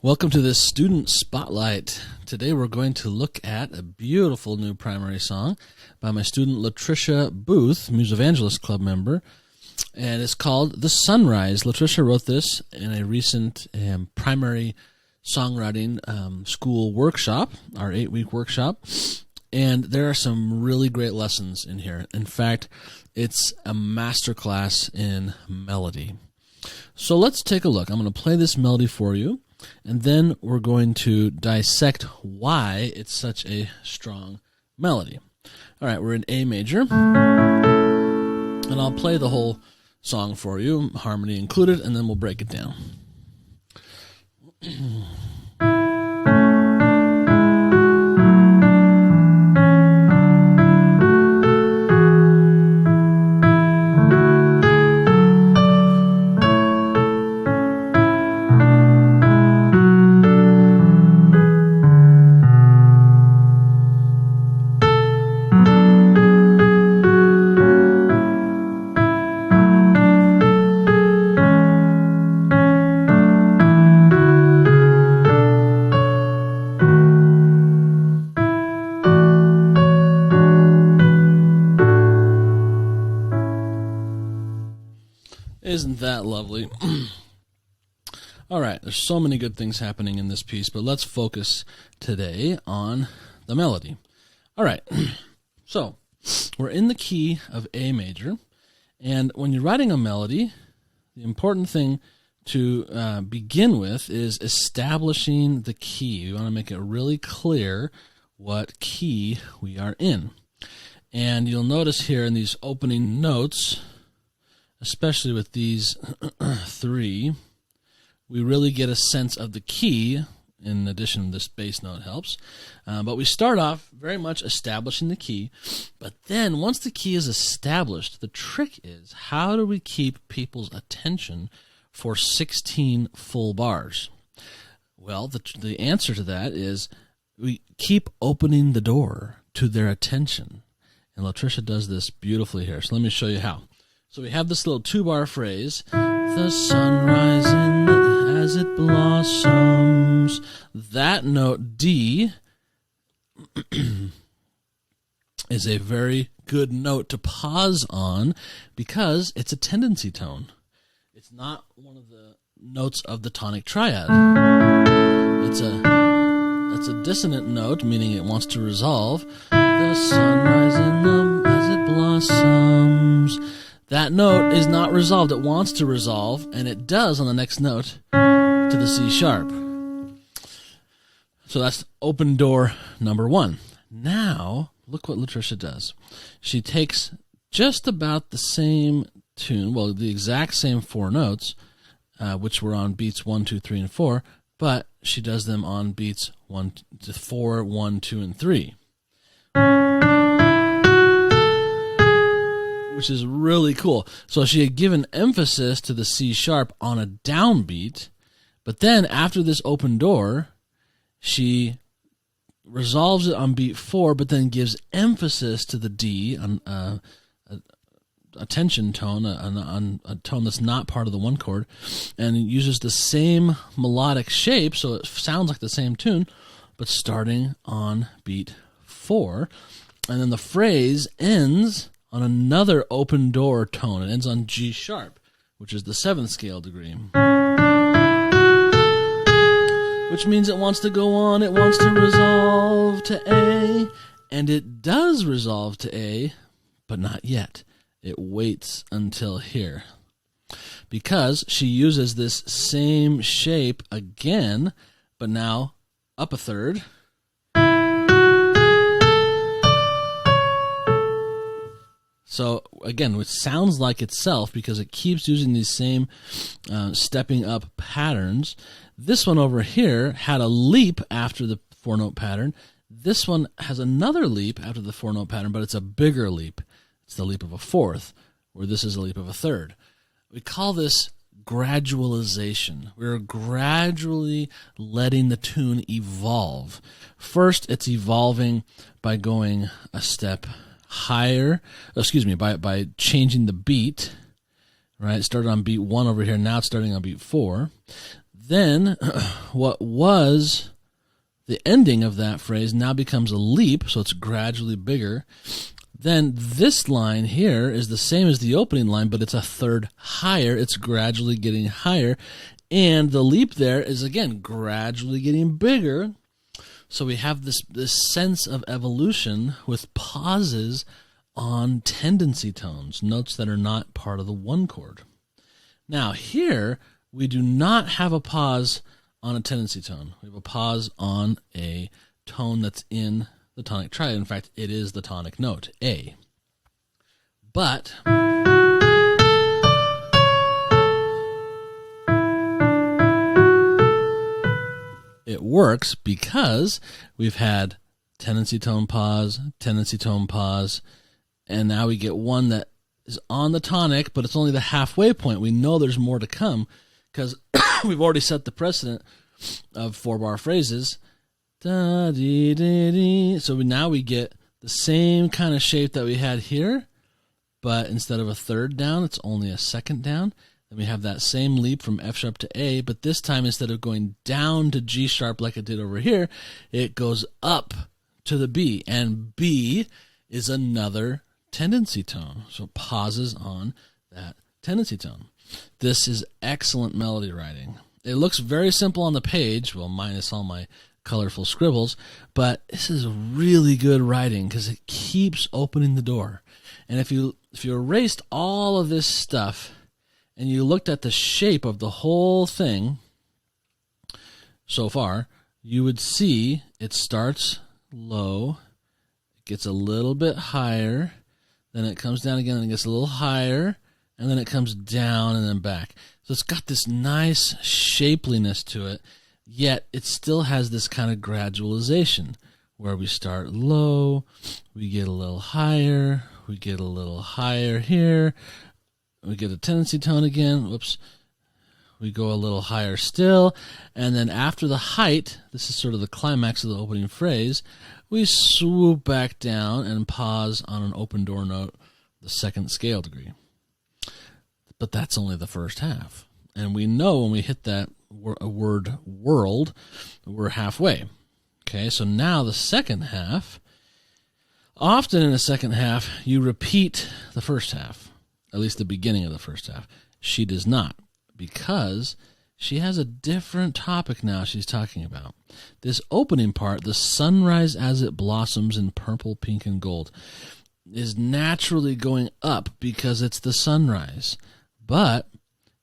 Welcome to this Student Spotlight. Today we're going to look at a beautiful new primary song by my student Latricia Booth, Musevangelist Club member, and it's called The Sunrise. Latricia wrote this in a recent primary songwriting school workshop, our 8-week workshop, and there are some really great lessons in here. In fact, it's a masterclass in melody. So let's take a look. I'm going to play this melody for you, and then we're going to dissect why it's such a strong melody. All right, we're in A major, and I'll play the whole song for you, harmony included, and then we'll break it down. Isn't that lovely? All right, there's so many good things happening in this piece, but let's focus today on the melody. All right, so we're in the key of A major, and when you're writing a melody, the important thing to begin with is establishing the key. We want to make it really clear what key we are in. And you'll notice here in these opening notes, especially with these three, we really get a sense of the key. In addition, this bass note helps. But we start off very much establishing the key. But then once the key is established, the trick is, how do we keep people's attention for 16 full bars? Well, the answer to that is we keep opening the door to their attention. And Latricia does this beautifully here. So let me show you how. So we have this little 2-bar phrase, the sun rising as it blossoms. That note, D, is a very good note to pause on because it's a tendency tone. It's not one of the notes of the tonic triad. It's a dissonant note, meaning it wants to resolve. The sun rising as it blossoms. That note is not resolved. It wants to resolve, and it does on the next note to the C sharp. So that's open door number 1. Now, look what Latricia does. She takes just about the same tune, well, the exact same 4 notes, which were on beats 1, 2, 3, and 4, but she does them on beats 1 to 4, 1, 2, and 3. Which is really cool. So she had given emphasis to the C sharp on a downbeat, but then after this open door, she resolves it on beat 4, but then gives emphasis to the D on a tension tone, on a tone that's not part of the 1 chord, and it uses the same melodic shape, so it sounds like the same tune, but starting on beat 4, and then the phrase ends on another open door tone. It ends on G sharp, which is the 7th scale degree. Which means it wants to go on, it wants to resolve to A, and it does resolve to A, but not yet. It waits until here. Because she uses this same shape again, but now up a third. So, again, it sounds like itself because it keeps using these same stepping up patterns. This one over here had a leap after the 4-note pattern. This one has another leap after the 4-note pattern, but it's a bigger leap. It's the leap of a 4th, where this is a leap of a 3rd. We call this gradualization. We're gradually letting the tune evolve. First, it's evolving by going a step higher, by changing the beat, right? It started on beat 1 over here, now it's starting on beat 4. Then what was the ending of that phrase now becomes a leap, so it's gradually bigger. Then this line here is the same as the opening line, but it's a third higher. It's gradually getting higher. And the leap there is, again, gradually getting bigger. So we have this sense of evolution with pauses on tendency tones, notes that are not part of the one chord. Now here, we do not have a pause on a tendency tone. We have a pause on a tone that's in the tonic triad. In fact, it is the tonic note, A. But it works because we've had tendency tone pause, and now we get one that is on the tonic, but it's only the halfway point. We know there's more to come because we've already set the precedent of 4-bar phrases. Da, dee, dee, dee. So now we get the same kind of shape that we had here, but instead of a third down, it's only a second down. Then we have that same leap from F sharp to A, but this time instead of going down to G sharp like it did over here, it goes up to the B, and B is another tendency tone. So pauses on that tendency tone. This is excellent melody writing. It looks very simple on the page, well, minus all my colorful scribbles, but this is really good writing because it keeps opening the door. And if you erased all of this stuff and you looked at the shape of the whole thing so far, you would see it starts low, it gets a little bit higher, then it comes down again and it gets a little higher, and then it comes down and then back. So it's got this nice shapeliness to it, yet it still has this kind of gradualization where we start low, we get a little higher, we get a little higher here, we get a tendency tone again, whoops, we go a little higher still, and then after the height, this is sort of the climax of the opening phrase, we swoop back down and pause on an open door note, the second scale degree. But that's only the first half. And we know when we hit that word world, we're halfway. Okay, so now the second half, often in the second half, you repeat the first half, at least the beginning of the first half. She does not, because she has a different topic now she's talking about. This opening part, the sunrise as it blossoms in purple, pink, and gold, is naturally going up because it's the sunrise. But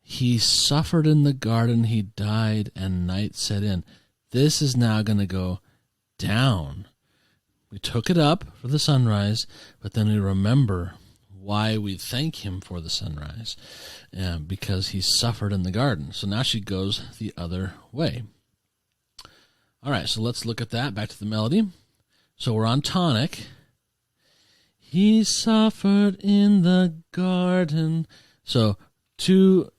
he suffered in the garden, he died, and night set in. This is now going to go down. We took it up for the sunrise, but then we remember why we thank him for the sunrise, because he suffered in the garden. So now she goes the other way. All right, so let's look at that. Back to the melody. So we're on tonic. He suffered in the garden. So two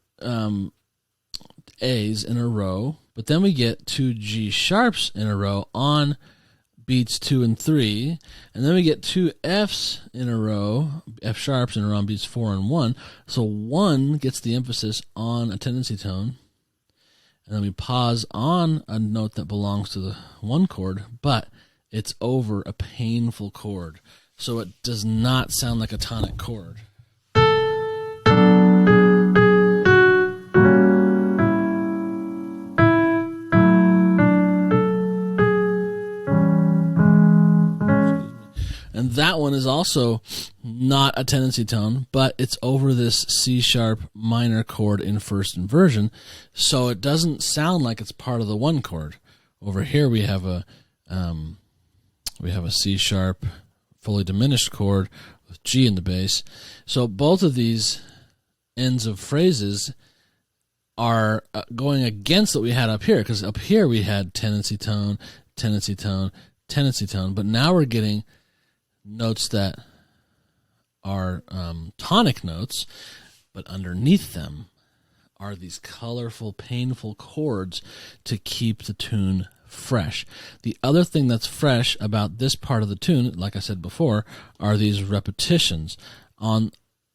A's in a row, but then we get two G sharps in a row on beats 2 and 3, and then we get two F's in a row, F sharps in a row on beats 4 and 1. So 1 gets the emphasis on a tendency tone, and then we pause on a note that belongs to the one chord, but it's over a painful chord, so it does not sound like a tonic chord. And that one is also not a tendency tone, but it's over this C sharp minor chord in first inversion, so it doesn't sound like it's part of the one chord. Over here we have a C sharp fully diminished chord with G in the bass. So both of these ends of phrases are going against what we had up here, because up here we had tendency tone, tendency tone, tendency tone, but now we're getting notes that are tonic notes, but underneath them are these colorful, painful chords to keep the tune fresh. The other thing that's fresh about this part of the tune, like I said before, are these repetitions. On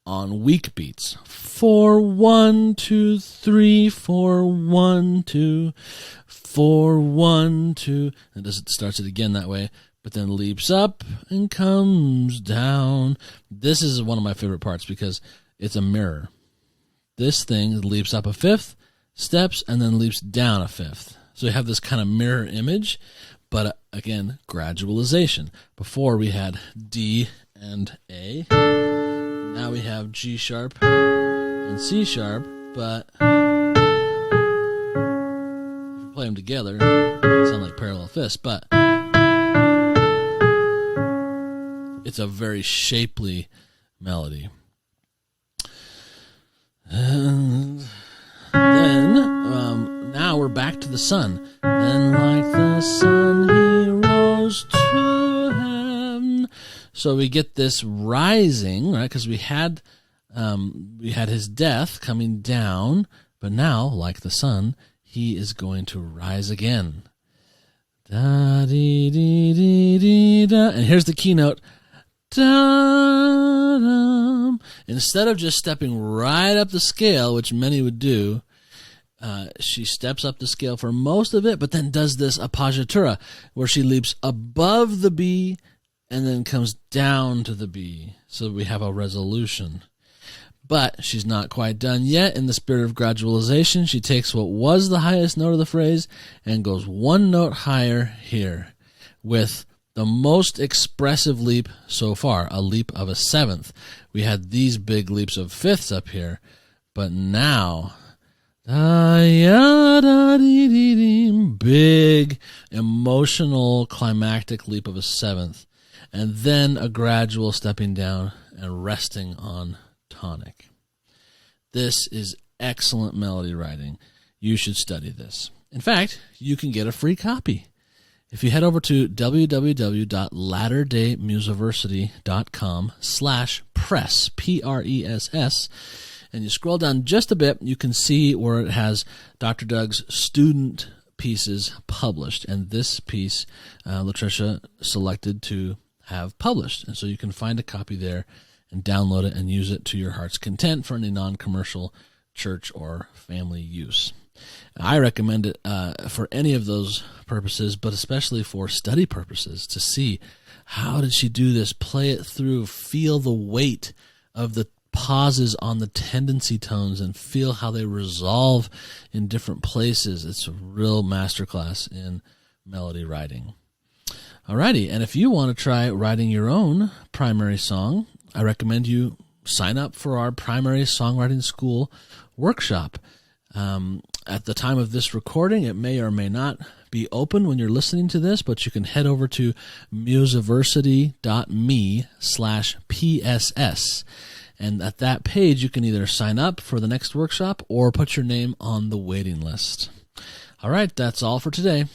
on weak beats. 4, 1, 2, 3, 4, 1, 2, 4, 1, 2. It starts it again that way, but then leaps up and comes down. This is one of my favorite parts because it's a mirror. This thing leaps up a fifth, steps, and then leaps down a fifth. So you have this kind of mirror image, but again, gradualization. Before we had D and A. Now we have G sharp and C sharp, but if you play them together, they sound like parallel fists, but it's a very shapely melody. And then, now we're back to the sun. Then like the sun he rose to heaven. So we get this rising, right? Because we had his death coming down, but now, like the sun, he is going to rise again. Da dee dee dee dee da. And here's the keynote. Da dum. Instead of just stepping right up the scale, which many would do, she steps up the scale for most of it, but then does this appoggiatura, where she leaps above the B and then comes down to the B. So we have a resolution. But she's not quite done yet. In the spirit of gradualization, she takes what was the highest note of the phrase and goes one note higher here with the most expressive leap so far, a leap of a seventh. We had these big leaps of fifths up here, but now, big emotional climactic leap of a seventh, and then a gradual stepping down and resting on tonic. This is excellent melody writing. You should study this. In fact, you can get a free copy. If you head over to www.latterdaymusiversity.com/press, Press, and you scroll down just a bit, you can see where it has Dr. Doug's student pieces published. And this piece, Latricia selected to have published. And so you can find a copy there and download it and use it to your heart's content for any non-commercial church or family use. I recommend it for any of those purposes, but especially for study purposes, to see how did she do this, play it through, feel the weight of the pauses on the tendency tones and feel how they resolve in different places. It's a real masterclass in melody writing. Alrighty, and if you want to try writing your own primary song, I recommend you sign up for our Primary Songwriting School workshop. At the time of this recording, it may or may not be open when you're listening to this, but you can head over to musiversity.me/PSS. And at that page, you can either sign up for the next workshop or put your name on the waiting list. All right, that's all for today.